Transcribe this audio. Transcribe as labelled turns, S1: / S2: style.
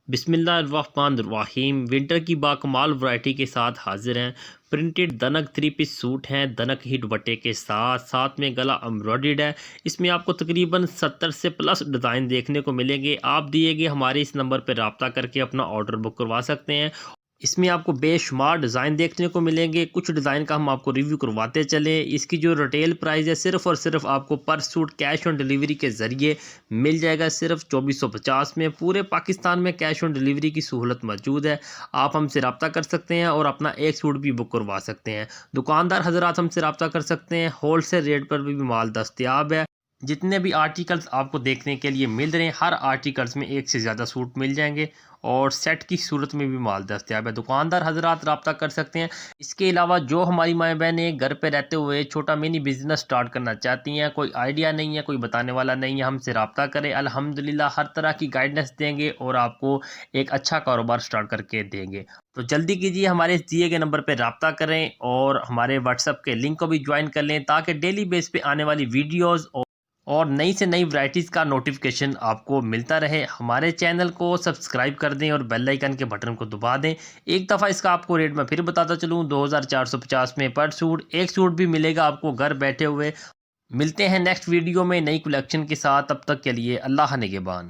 S1: बिस्मिल्लाहिर्रहमानिर्रहीम। विंटर की बाकमाल वैरायटी के साथ हाजिर हैं। प्रिंटेड दनक 3 पीस सूट हैं, दनक ही दुपट्टे के साथ साथ में गला एम्ब्रॉयडर्ड है। इसमें आपको तकरीबन 70 से प्लस डिज़ाइन देखने को मिलेंगे। आप दिए गए हमारे इस नंबर पर रब्ता करके अपना ऑर्डर बुक करवा सकते हैं। इसमें आपको बेशुमार डिज़ाइन देखने को मिलेंगे। कुछ डिज़ाइन का हम आपको रिव्यू करवाते चलें। इसकी जो रिटेल प्राइस है सिर्फ़ और सिर्फ आपको पर सूट कैश ऑन डिलीवरी के ज़रिए मिल जाएगा सिर्फ 2450 में। पूरे पाकिस्तान में कैश ऑन डिलीवरी की सहूलत मौजूद है। आप हमसे रब्ता कर सकते हैं और अपना एक सूट भी बुक करवा सकते हैं। दुकानदार हजरात हमसे रब्ता कर सकते हैं। होलसेल रेट पर भी माल दस्तयाब है। जितने भी आर्टिकल्स आपको देखने के लिए मिल रहे हैं, हर आर्टिकल्स में एक से ज़्यादा सूट मिल जाएंगे और सेट की सूरत में भी माल दस्तयाब है। दुकानदार हजरात रब्ता कर सकते हैं। इसके अलावा जो हमारी माएँ बहनें घर पे रहते हुए छोटा मिनी बिज़नेस स्टार्ट करना चाहती हैं, कोई आइडिया नहीं है, कोई बताने वाला नहीं है, हमसे रब्ता करें। अल्हम्दुलिल्लाह हर तरह की गाइडेंस देंगे और आपको एक अच्छा कारोबार स्टार्ट करके देंगे। तो जल्दी कीजिए, हमारे इस दिए गए नंबर पर रब्ता करें और हमारे व्हाट्सएप के लिंक को भी ज्वाइन कर लें ताकि डेली बेस पे आने वाली वीडियोज़ और नई से नई वैरायटीज़ का नोटिफिकेशन आपको मिलता रहे। हमारे चैनल को सब्सक्राइब कर दें और बेल आइकन के बटन को दबा दें। एक दफ़ा इसका आपको रेट मैं फिर बताता चलूँ, 2450 में पर सूट। एक सूट भी मिलेगा आपको घर बैठे हुए। मिलते हैं नेक्स्ट वीडियो में नई कलेक्शन के साथ। तब तक के लिए अल्लाह निगहबान।